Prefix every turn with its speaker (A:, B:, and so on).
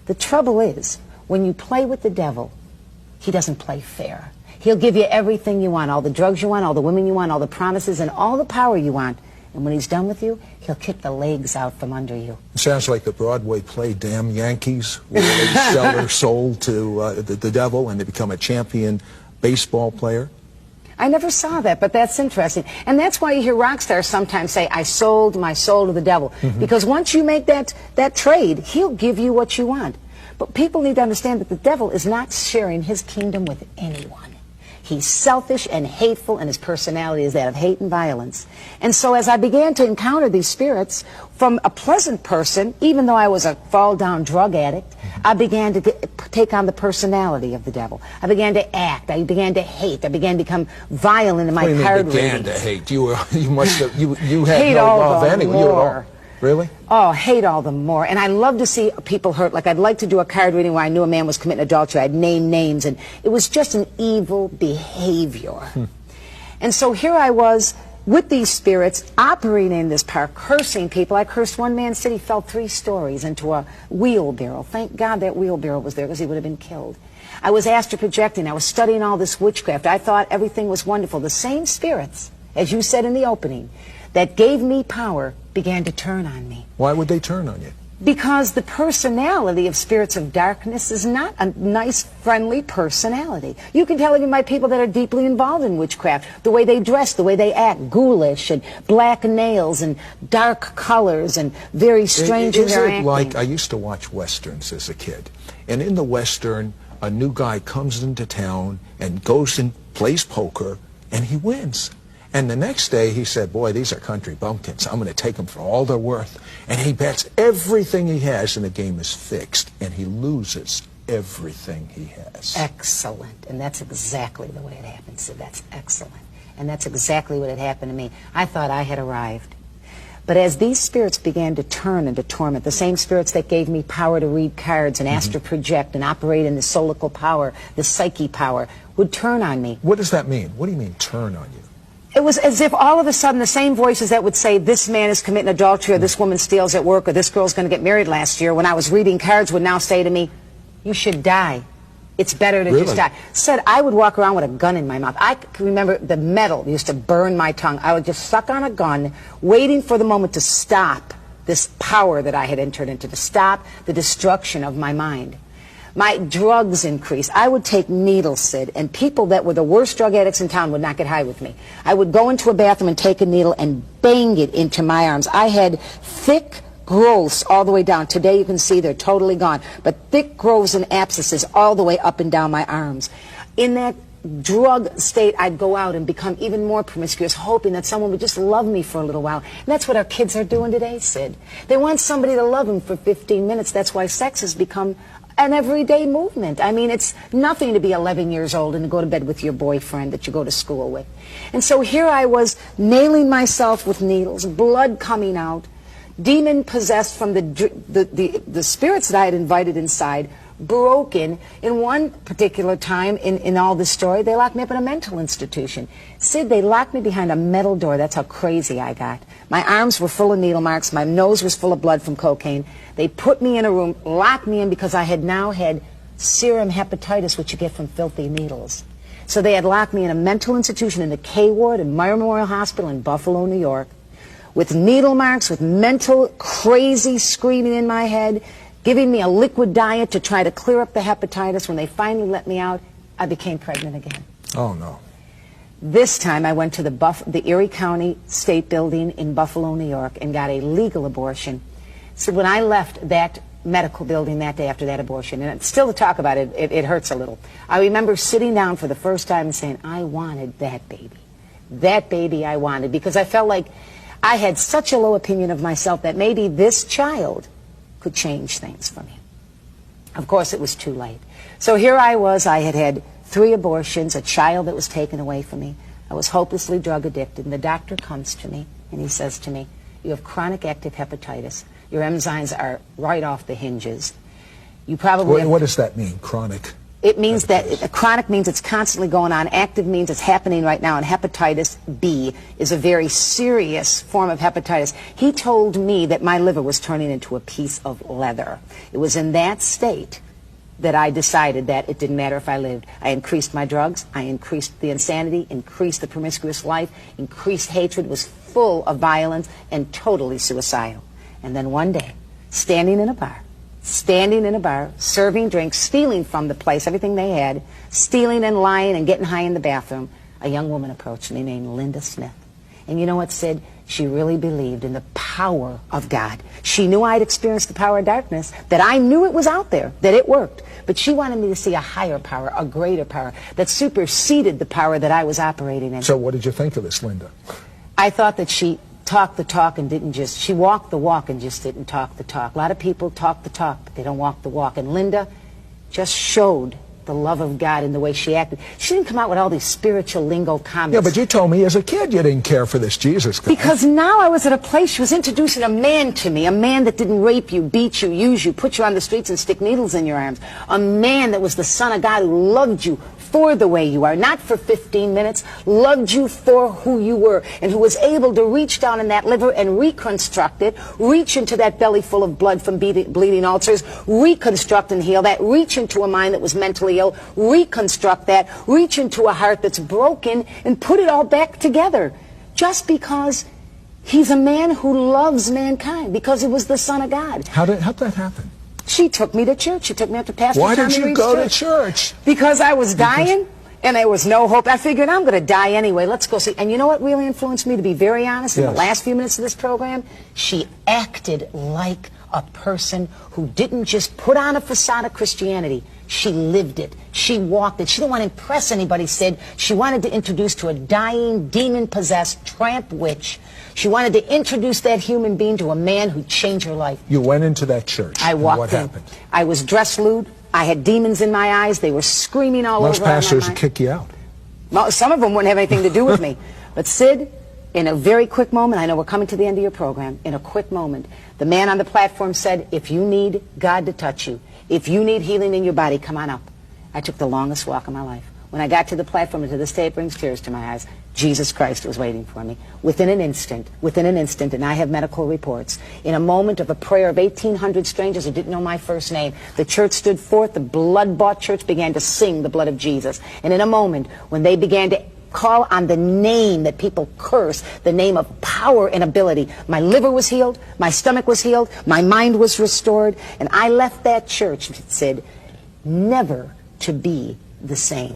A: The trouble is, when you play with the devil, he doesn't play fair. He'll give you everything you want, all the drugs you want, all the women you want, all the promises, and all the power you want. And when he's done with you, he'll kick the legs out from under you.
B: It sounds like the Broadway play Damn Yankees, where they sell their soul to the devil and they become a champion baseball player.
A: I never saw that, but that's interesting. And that's why you hear rock stars sometimes say, I sold my soul to the devil. Because once you make that trade, he'll give you what you want. But people need to understand that the devil is not sharing his kingdom with anyone. He's selfish and hateful, and his personality is that of hate and violence. And so as I began to encounter these spirits, from a pleasant person, even though I was a fall-down drug addict, I began to take on the personality of the devil. I began to act. I began to hate. I began to become violent in my card readings.
B: Began to hate? You must have. You had
A: hate
B: no
A: all
B: love
A: the
B: anyway.
A: more.
B: Really?
A: Oh, hate all the more. And I love to see people hurt. Like, I'd like to do a card reading where I knew a man was committing adultery. I'd name names, and it was just an evil behavior. And so here I was with these spirits operating in this power, cursing people. I cursed one man, said he fell 3 stories into a wheelbarrow. Thank God that wheelbarrow was there, because he would have been killed. I was astral projecting. I was studying all this witchcraft. I thought everything was wonderful. The same spirits, as you said in the opening, that gave me power began to turn on me.
B: Why would they turn on you?
A: Because the personality of spirits of darkness is not a nice, friendly personality. You can tell even by people that are deeply involved in witchcraft, the way they dress, the way they act, ghoulish and black nails and dark colors and very strange in their acting.
B: Like, I used to watch Westerns as a kid, and in the Western, a new guy comes into town and goes and plays poker, and he wins. And the next day he said, boy, these are country bumpkins. I'm going to take them for all they're worth. And he bets everything he has, and the game is fixed. And he loses everything he has.
A: Excellent. And that's exactly the way it happened, Sid. That's excellent. And that's exactly what had happened to me. I thought I had arrived. But as these spirits began to turn and to torment, the same spirits that gave me power to read cards and astral project and operate in the solical power, the psyche power, would turn on me.
B: What does that mean? What do you mean, turn on you?
A: It was as if all of a sudden the same voices that would say this man is committing adultery, or this woman steals at work, or this girl's going to get married last year, when I was reading cards, would now say to me, you should die. It's better to just die. Said I would walk around with a gun in my mouth. I can remember the metal used to burn my tongue. I would just suck on a gun, waiting for the moment to stop this power that I had entered into, to stop the destruction of my mind. My drugs increased. I would take needles, Sid, and people that were the worst drug addicts in town would not get high with me. I would go into a bathroom and take a needle and bang it into my arms. I had thick growths all the way down. Today you can see they're totally gone, but thick growths and abscesses all the way up and down my arms. In that drug state, I'd go out and become even more promiscuous, hoping that someone would just love me for a little while. And that's what our kids are doing today, Sid. They want somebody to love them for 15 minutes. That's why sex has become an everyday movement. I mean, it's nothing to be 11 years old and to go to bed with your boyfriend that you go to school with. And so here I was, nailing myself with needles, blood coming out, demon possessed from the spirits that I had invited inside, broken. In one particular time in all this story, they locked me up in a mental institution. Sid, they locked me behind a metal door. That's how crazy I got. My arms were full of needle marks. My nose was full of blood from cocaine. They put me in a room, locked me in, because I had now had serum hepatitis, which you get from filthy needles. So they had locked me in a mental institution in the K ward in Meyer Memorial Hospital in Buffalo, New York, with needle marks, with mental crazy screaming in my head, giving me a liquid diet to try to clear up the hepatitis. When they finally let me out, I became pregnant again.
B: Oh, no.
A: This time I went to the Erie County State Building in Buffalo, New York, and got a legal abortion. So when I left that medical building that day after that abortion, and still to talk about it, it hurts a little. I remember sitting down for the first time and saying, I wanted that baby. That baby I wanted, because I felt like I had such a low opinion of myself that maybe this child could change things for me. Of course, it was too late. So here I was. I had had 3 abortions, a child that was taken away from me. I was hopelessly drug addicted, and the doctor comes to me and he says to me, you have chronic active hepatitis. Your enzymes are right off the hinges. You probably
B: What does that mean, chronic?
A: It means that chronic means it's constantly going on. Active means it's happening right now. And hepatitis B is a very serious form of hepatitis. He told me that my liver was turning into a piece of leather. It was in that state that I decided that it didn't matter if I lived. I increased my drugs. I increased the insanity, increased the promiscuous life, increased hatred, was full of violence, and totally suicidal. And then one day, standing in a bar, serving drinks, stealing from the place, everything they had, stealing and lying and getting high in the bathroom, a young woman approached me named Linda Smith. And you know what, Sid? She really believed in the power of God. She knew I'd experienced the power of darkness, that I knew it was out there, that it worked. But she wanted me to see a higher power, a greater power, that superseded the power that I was operating in.
B: So what did you think of this, Linda?
A: I thought that she talked the talk and didn't just, she walked the walk and just didn't talk the talk. A lot of people talk the talk, but they don't walk the walk. And Linda just showed the love of God in the way she acted. She didn't come out with all these spiritual lingo comments.
B: Yeah, but you told me as a kid you didn't care for this Jesus guy.
A: Because now I was at a place, she was introducing a man to me, a man that didn't rape you, beat you, use you, put you on the streets and stick needles in your arms. A man that was the Son of God who loved you for the way you are, not for 15 minutes, loved you for who you were, and who was able to reach down in that liver and reconstruct it, reach into that belly full of blood from bleeding ulcers, reconstruct and heal that, reach into a mind that was mentally ill, reconstruct that, reach into a heart that's broken, and put it all back together. Just because he's a man who loves mankind, because he was the Son of God.
B: How'd that happen?
A: She took me to church. She took me up to Pastor
B: Why
A: Tommy
B: did you
A: Reed's
B: go to church?
A: Because I was dying, and there was no hope. I figured I'm going to die anyway. Let's go see. And you know what really influenced me, to be very honest, in the last few minutes of this program? She acted like a person who didn't just put on a facade of Christianity. She lived it. She walked it. She didn't want to impress anybody, Sid. She wanted to introduce to a dying, demon-possessed tramp witch. She wanted to introduce that human being to a man who'd change her life.
B: You went into that church.
A: I walked
B: what
A: in.
B: Happened?
A: I was dressed lewd. I had demons in my eyes. They were screaming all
B: Most
A: over.
B: Most pastors would kick you out.
A: Well, some of them wouldn't have anything to do with me. But Sid, in a very quick moment, I know we're coming to the end of your program, in a quick moment, the man on the platform said, if you need God to touch you, if you need healing in your body, come on up. I took the longest walk of my life. When I got to the platform, and to this day it brings tears to my eyes, Jesus Christ was waiting for me. Within an instant, and I have medical reports, in a moment of a prayer of 1,800 strangers who didn't know my first name, the church stood forth, the blood-bought church began to sing the blood of Jesus. And in a moment, when they began to call on the name that people curse, the name of power and ability, my liver was healed, my stomach was healed, my mind was restored, and I left that church, Sid, never to be the same.